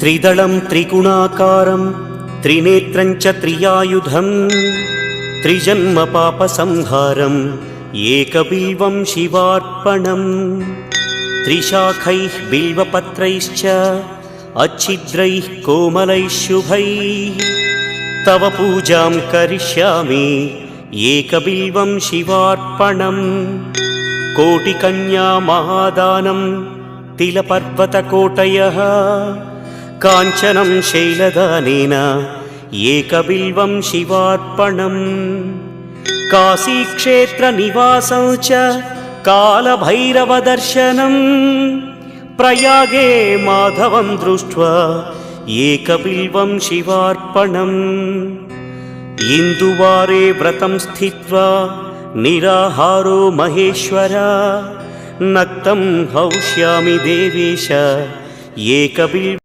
त्रिदलं त्रिगुणाकारं त्रिनेत्रं च त्रियायुधं त्रिजन्म पापसंहारम् एकबिल्वं शिवार्पणम् त्रिशाखैः बिल्वपत्रैश्च अच्छिद्रैः कोमलैः शुभैः तव पूजां करिष्यामि एकबिल्वं शिवार्पणम् कोटिकन्या महादानं तिलपर्वतकोटयः काञ्चनं शैलदानेन एकबिल्वं शिवार्पणम् काशीक्षेत्रनिवासं च कालभैरवदर्शनं प्रयागे माधवं दृष्ट्वा एकबिल्वं शिवार्पणम् इन्दुवारे व्रतं स्थित्वा निराहारो महेश्वर नक्तं हौष्यामि देवेश एकबिल्वं